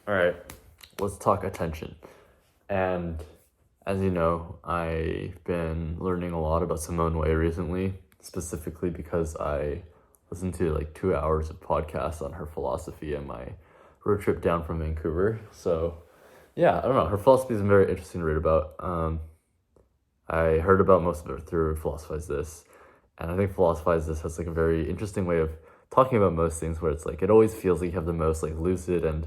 All right, let's talk attention. And as you know, I've been learning a lot about Simone Weil recently, specifically because I listened to like 2 hours of podcasts on her philosophy on my road trip down from Vancouver. So, yeah, I don't know. Her philosophy is very interesting to read about. I heard about most of it through Philosophize This, and I think Philosophize This has like a very interesting way of talking about most things, where it's like it always feels like you have the most like lucid and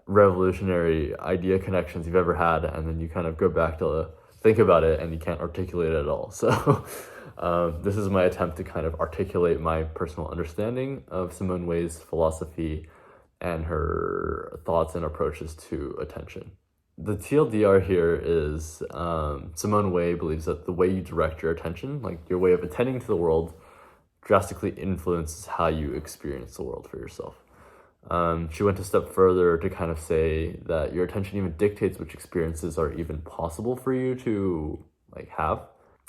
revolutionary idea connections you've ever had, and then you kind of go back to think about it and you can't articulate it at all. So this is my attempt to kind of articulate my personal understanding of Simone Weil's philosophy and her thoughts and approaches to attention. The TLDR here is Simone Weil believes that the way you direct your attention, like your way of attending to the world, drastically influences how you experience the world for yourself. She went a step further to kind of say that your attention even dictates which experiences are even possible for you to like have.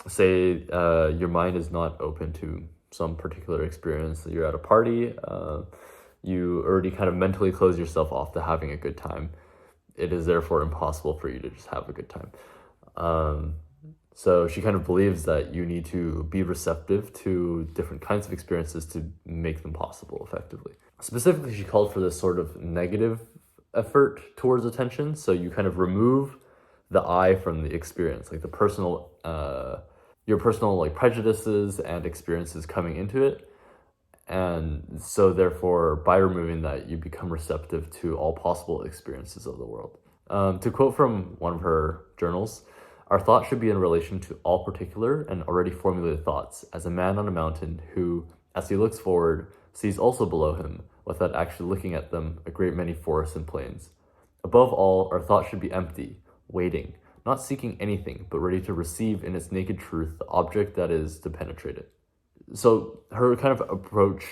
Say your mind is not open to some particular experience. You're at a party, you already kind of mentally close yourself off to having a good time. It is therefore impossible for you to just have a good time. So she kind of believes that you need to be receptive to different kinds of experiences to make them possible effectively. Specifically, she called for this sort of negative effort towards attention. So you kind of remove the I from the experience, like the personal, your personal like prejudices and experiences coming into it. And so therefore, by removing that, you become receptive to all possible experiences of the world. To quote from one of her journals, our thought should be in relation to all particular and already formulated thoughts, as a man on a mountain who, as he looks forward, sees also below him, without actually looking at them, a great many forests and plains. Above all, our thought should be empty, waiting, not seeking anything, but ready to receive in its naked truth the object that is to penetrate it. So her kind of approach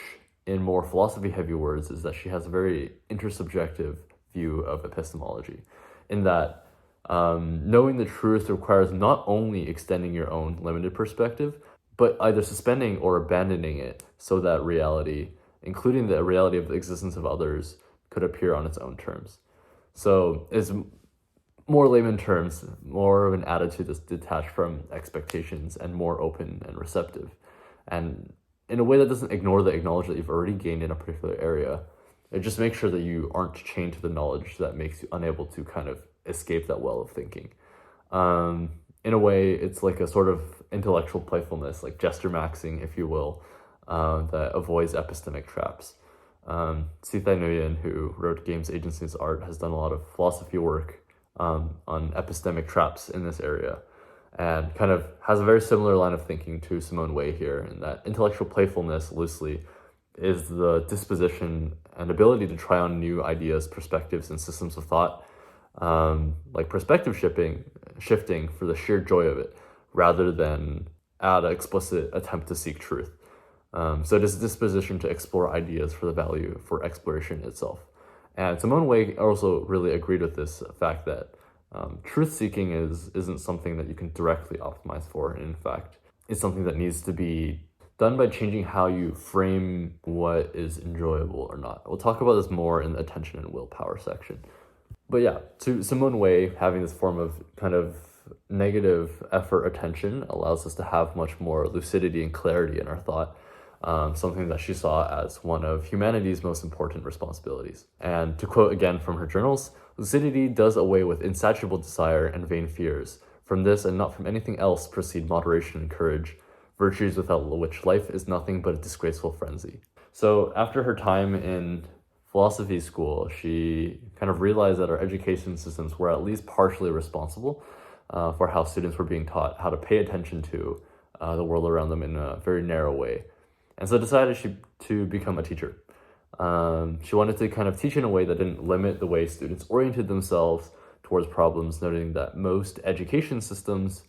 in more philosophy-heavy words is that she has a very intersubjective view of epistemology, in that knowing the truth requires not only extending your own limited perspective, but either suspending or abandoning it so that reality, including the reality of the existence of others, could appear on its own terms. So it's more layman terms, more of an attitude that's detached from expectations and more open and receptive. And in a way that doesn't ignore the knowledge that you've already gained in a particular area. It just makes sure that you aren't chained to the knowledge that makes you unable to kind of escape that well of thinking. In a way, it's like a sort of intellectual playfulness, like gesture maxing, if you will, that avoids epistemic traps. Sithai Nguyen, who wrote Games, Agencies, Art, has done a lot of philosophy work on epistemic traps in this area, and kind of has a very similar line of thinking to Simone Weil here, in that intellectual playfulness, loosely, is the disposition and ability to try on new ideas, perspectives, and systems of thought, like perspective shifting for the sheer joy of it, rather than an explicit attempt to seek truth. So it is a disposition to explore ideas for the value for exploration itself. And Simone Weil also really agreed with this fact that truth-seeking isn't something that you can directly optimize for. In fact, it's something that needs to be done by changing how you frame what is enjoyable or not. We'll talk about this more in the attention and willpower section. But yeah, to Simone Weil, having this form of kind of negative effort attention allows us to have much more lucidity and clarity in our thought, something that she saw as one of humanity's most important responsibilities. And to quote again from her journals, lucidity does away with insatiable desire and vain fears. From this and not from anything else proceed moderation and courage, virtues without which life is nothing but a disgraceful frenzy. So after her time in philosophy school, she kind of realized that our education systems were at least partially responsible for how students were being taught how to pay attention to the world around them in a very narrow way. And so decided to become a teacher. She wanted to kind of teach in a way that didn't limit the way students oriented themselves towards problems, noting that most education systems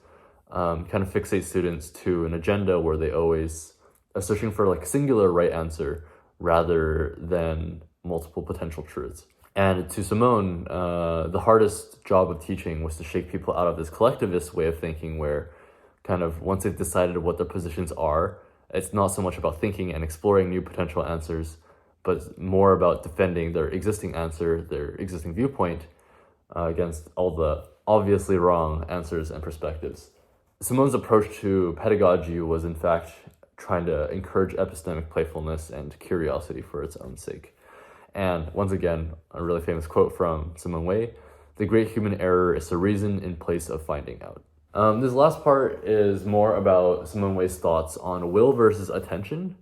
kind of fixate students to an agenda where they always are searching for like a singular right answer rather than multiple potential truths. And to Simone, the hardest job of teaching was to shake people out of this collectivist way of thinking where kind of once they've decided what their positions are, it's not so much about thinking and exploring new potential answers, but more about defending their existing answer, their existing viewpoint, against all the obviously wrong answers and perspectives. Simone's approach to pedagogy was, in fact, trying to encourage epistemic playfulness and curiosity for its own sake. And once again, a really famous quote from Simone Weil: "The great human error is to reason in place of finding out." This last part is more about Simone Weil's thoughts on will versus attention.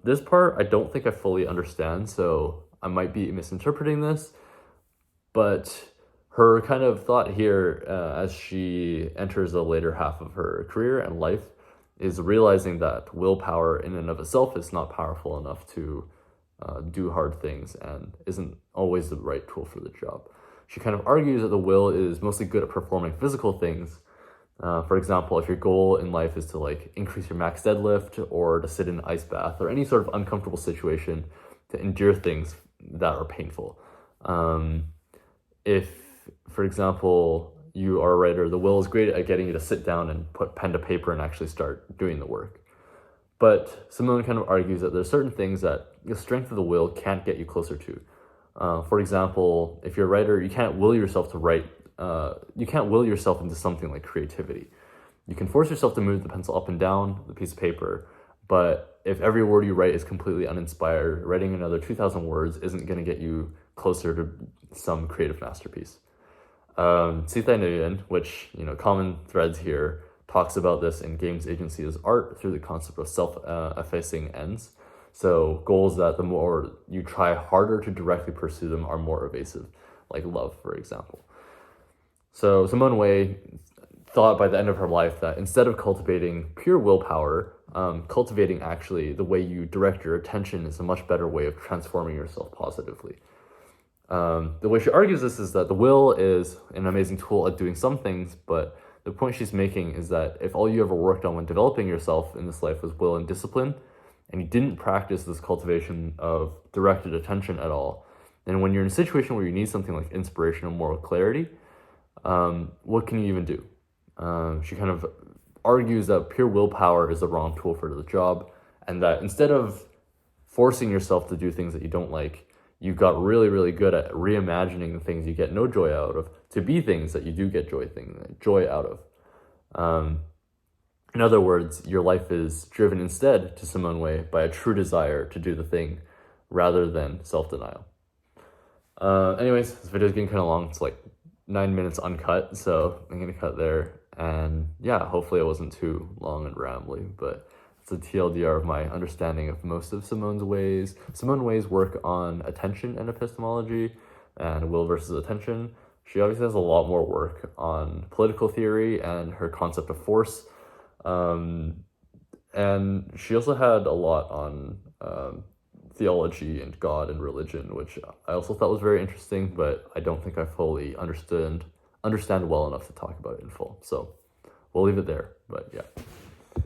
This part I don't think I fully understand, so I might be misinterpreting this, but her kind of thought here, as she enters the later half of her career and life, is realizing that willpower in and of itself is not powerful enough to do hard things and isn't always the right tool for the job. She kind of argues that the will is mostly good at performing physical things. For example, if your goal in life is to like increase your max deadlift or to sit in an ice bath or any sort of uncomfortable situation, to endure things that are painful. If, for example, you are a writer, the will is great at getting you to sit down and put pen to paper and actually start doing the work. But Simone kind of argues that there's certain things that the strength of the will can't get you closer to. For example, if you're a writer, you can't will yourself to write. You can't will yourself into something like creativity. You can force yourself to move the pencil up and down the piece of paper, but if every word you write is completely uninspired, writing another 2,000 words isn't going to get you closer to some creative masterpiece. Sita Nguyen, which, common threads here, talks about this in games agency as art through the concept of self-effacing ends. So goals that the more you try harder to directly pursue them are more evasive, like love, for example. So Simone Weil thought by the end of her life that instead of cultivating pure willpower, cultivating actually the way you direct your attention is a much better way of transforming yourself positively. The way she argues this is that the will is an amazing tool at doing some things, but the point she's making is that if all you ever worked on when developing yourself in this life was will and discipline, and you didn't practice this cultivation of directed attention at all, then when you're in a situation where you need something like inspiration or moral clarity, what can you even do? She kind of argues that pure willpower is the wrong tool for the job, and that instead of forcing yourself to do things that you don't like, you got really, really good at reimagining the things you get no joy out of to be things that you do get joy out of. In other words, your life is driven instead, to Simone Weil, by a true desire to do the thing rather than self-denial. Anyways, this video is getting kind of long. It's like 9 minutes uncut, so I'm going to cut there. And yeah, hopefully it wasn't too long and rambly, but it's a TLDR of my understanding of most of Simone Weil's work on attention and epistemology and will versus attention. She obviously has a lot more work on political theory and her concept of force. And she also had a lot on theology and God and religion, which I also thought was very interesting, but I don't think I fully understand well enough to talk about it in full. So we'll leave it there, but yeah.